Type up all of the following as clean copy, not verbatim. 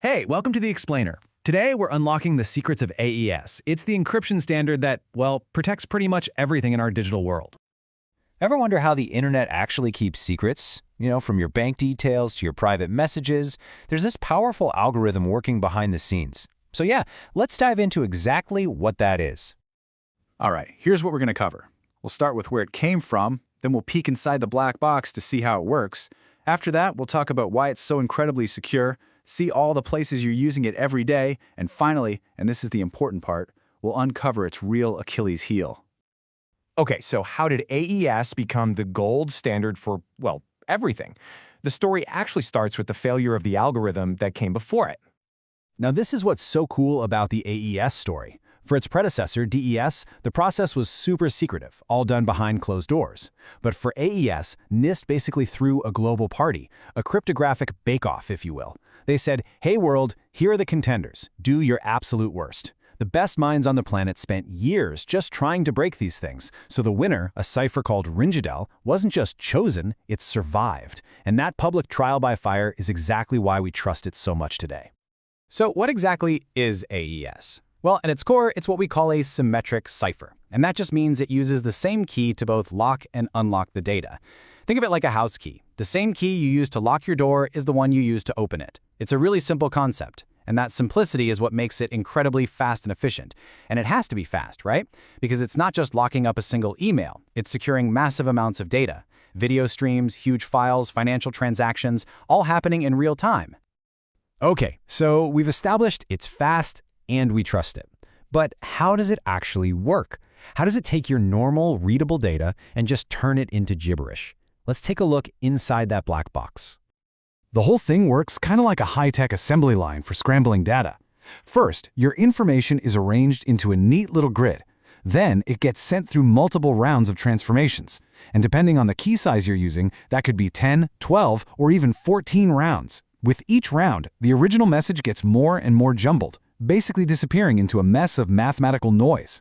Hey, welcome to The Explainer. Today, we're unlocking the secrets of AES. It's the encryption standard that, well, protects pretty much everything in our digital world. Ever wonder how the internet actually keeps secrets? From your bank details to your private messages, there's this powerful algorithm working behind the scenes. So yeah, let's dive into exactly what that is. All right, here's what we're going to cover. We'll start with where it came from, then we'll peek inside the black box to see how it works. After that, we'll talk about why it's so incredibly secure, see all the places you're using it every day, and finally, and this is the important part, we'll uncover its real Achilles heel. Okay, so how did AES become the gold standard for, well, everything? The story actually starts with the failure of the algorithm that came before it. Now this is what's so cool about the AES story. For its predecessor, DES, the process was super secretive, all done behind closed doors. But for AES, NIST basically threw a global party, a cryptographic bake-off, if you will. They said, hey world, here are the contenders. Do your absolute worst. The best minds on the planet spent years just trying to break these things. So the winner, a cipher called Ringedel, wasn't just chosen, it survived. And that public trial by fire is exactly why we trust it so much today. So what exactly is AES? Well, at its core, it's what we call a symmetric cipher. And that just means it uses the same key to both lock and unlock the data. Think of it like a house key. The same key you use to lock your door is the one you use to open it. It's a really simple concept. And that simplicity is what makes it incredibly fast and efficient. And it has to be fast, right? Because it's not just locking up a single email. It's securing massive amounts of data. Video streams, huge files, financial transactions, all happening in real time. Okay, so we've established it's fast and we trust it. But how does it actually work? How does it take your normal, readable data and just turn it into gibberish? Let's take a look inside that black box. The whole thing works kind of like a high-tech assembly line for scrambling data. First, your information is arranged into a neat little grid. Then, it gets sent through multiple rounds of transformations. And depending on the key size you're using, that could be 10, 12, or even 14 rounds. With each round, the original message gets more and more jumbled, basically disappearing into a mess of mathematical noise.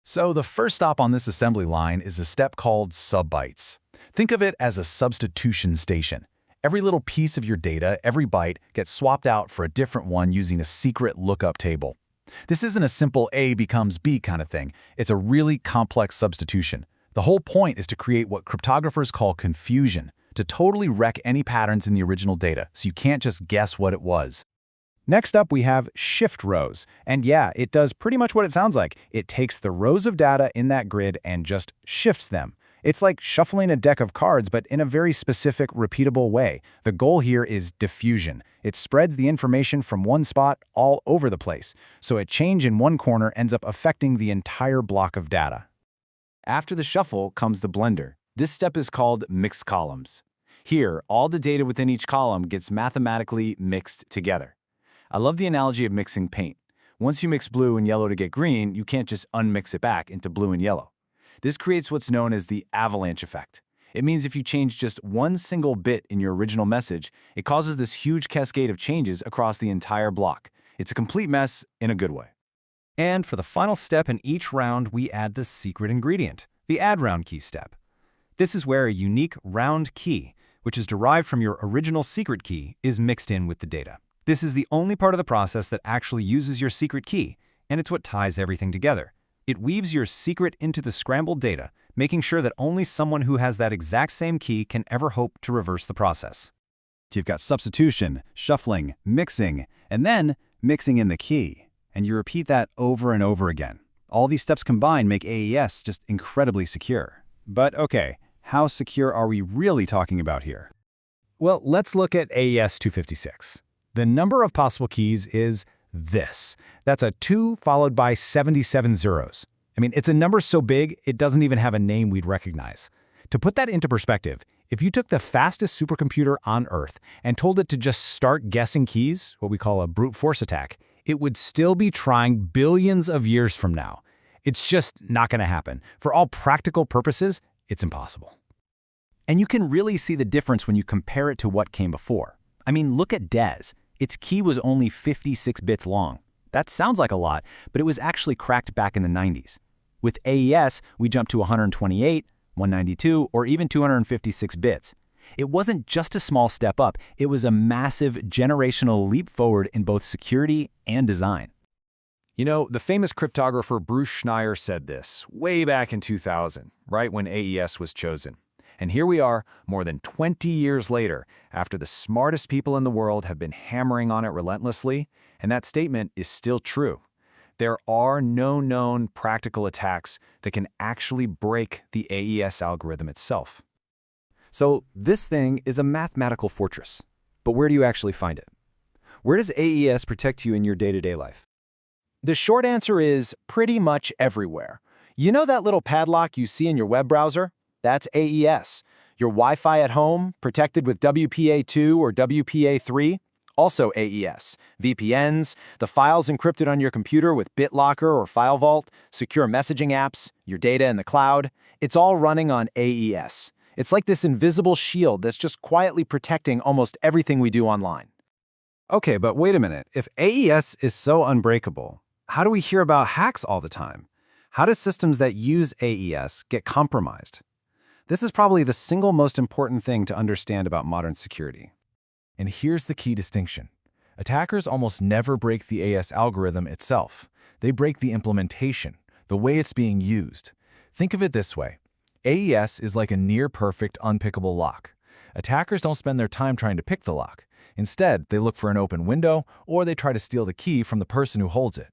So the first stop on this assembly line is a step called SubBytes. Think of it as a substitution station. Every little piece of your data, every byte, gets swapped out for a different one using a secret lookup table. This isn't a simple A becomes B kind of thing. It's a really complex substitution. The whole point is to create what cryptographers call confusion, to totally wreck any patterns in the original data, so you can't just guess what it was. Next up, we have ShiftRows. And yeah, it does pretty much what it sounds like. It takes the rows of data in that grid and just shifts them. It's like shuffling a deck of cards, but in a very specific, repeatable way. The goal here is diffusion. It spreads the information from one spot all over the place, so a change in one corner ends up affecting the entire block of data. After the shuffle comes the blender. This step is called MixColumns. Here, all the data within each column gets mathematically mixed together. I love the analogy of mixing paint. Once you mix blue and yellow to get green, you can't just unmix it back into blue and yellow. This creates what's known as the avalanche effect. It means if you change just one single bit in your original message, it causes this huge cascade of changes across the entire block. It's a complete mess in a good way. And for the final step in each round, we add the secret ingredient, the AddRoundKey step. This is where a unique round key, which is derived from your original secret key, is mixed in with the data. This is the only part of the process that actually uses your secret key, and it's what ties everything together. It weaves your secret into the scrambled data, making sure that only someone who has that exact same key can ever hope to reverse the process. You've got substitution, shuffling, mixing, and then mixing in the key. And you repeat that over and over again. All these steps combined make AES just incredibly secure. But okay, how secure are we really talking about here? Well, let's look at AES 256. The number of possible keys is this. That's a 2 followed by 77 zeros. I mean, it's a number so big, it doesn't even have a name we'd recognize. To put that into perspective, if you took the fastest supercomputer on Earth and told it to just start guessing keys, what we call a brute force attack, it would still be trying billions of years from now. It's just not going to happen. For all practical purposes, it's impossible. And you can really see the difference when you compare it to what came before. I mean, look at DES. Its key was only 56 bits long. That sounds like a lot, but it was actually cracked back in the 90s. With AES, we jumped to 128, 192, or even 256 bits. It wasn't just a small step up, it was a massive generational leap forward in both security and design. You know, the famous cryptographer Bruce Schneier said this way back in 2000, right when AES was chosen. And here we are, more than 20 years later, after the smartest people in the world have been hammering on it relentlessly, and that statement is still true. There are no known practical attacks that can actually break the AES algorithm itself. So this thing is a mathematical fortress. But where do you actually find it? Where does AES protect you in your day-to-day life? The short answer is pretty much everywhere. You know that little padlock you see in your web browser? That's AES. Your Wi-Fi at home, protected with WPA2 or WPA3? Also AES. VPNs, the files encrypted on your computer with BitLocker or FileVault, secure messaging apps, your data in the cloud, it's all running on AES. It's like this invisible shield that's just quietly protecting almost everything we do online. Okay, but wait a minute. If AES is so unbreakable, how do we hear about hacks all the time? How do systems that use AES get compromised? This is probably the single most important thing to understand about modern security. And here's the key distinction. Attackers almost never break the AES algorithm itself. They break the implementation, the way it's being used. Think of it this way. AES is like a near-perfect, unpickable lock. Attackers don't spend their time trying to pick the lock. Instead, they look for an open window, or they try to steal the key from the person who holds it.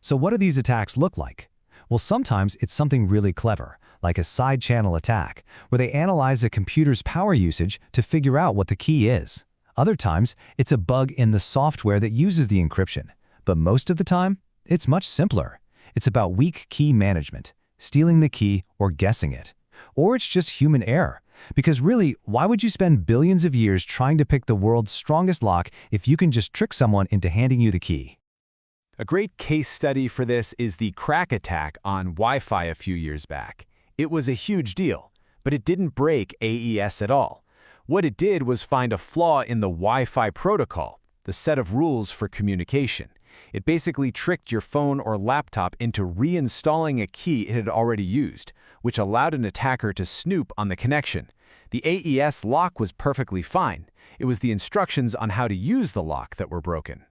So what do these attacks look like? Well, sometimes it's something really clever, like a side-channel attack, where they analyze a computer's power usage to figure out what the key is. Other times, it's a bug in the software that uses the encryption. But most of the time, it's much simpler. It's about weak key management, stealing the key or guessing it. Or it's just human error. Because really, why would you spend billions of years trying to pick the world's strongest lock if you can just trick someone into handing you the key? A great case study for this is the crack attack on Wi-Fi a few years back. It was a huge deal, but it didn't break AES at all. What it did was find a flaw in the Wi-Fi protocol, the set of rules for communication. It basically tricked your phone or laptop into reinstalling a key it had already used, which allowed an attacker to snoop on the connection. The AES lock was perfectly fine. It was the instructions on how to use the lock that were broken.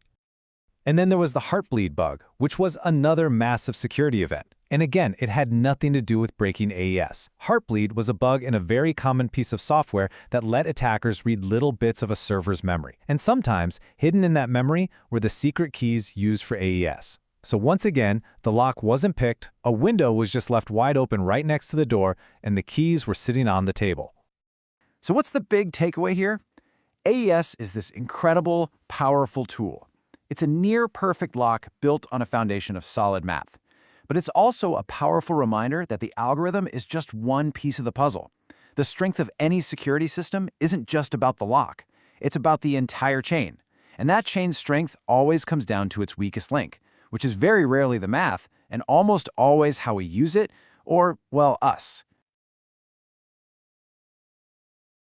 And then there was the Heartbleed bug, which was another massive security event. And again, it had nothing to do with breaking AES. Heartbleed was a bug in a very common piece of software that let attackers read little bits of a server's memory. And sometimes, hidden in that memory were the secret keys used for AES. So once again, the lock wasn't picked, a window was just left wide open right next to the door, and the keys were sitting on the table. So what's the big takeaway here? AES is this incredible, powerful tool. It's a near-perfect lock built on a foundation of solid math. But it's also a powerful reminder that the algorithm is just one piece of the puzzle. The strength of any security system isn't just about the lock. It's about the entire chain. And that chain's strength always comes down to its weakest link, which is very rarely the math and almost always how we use it, or, well, us.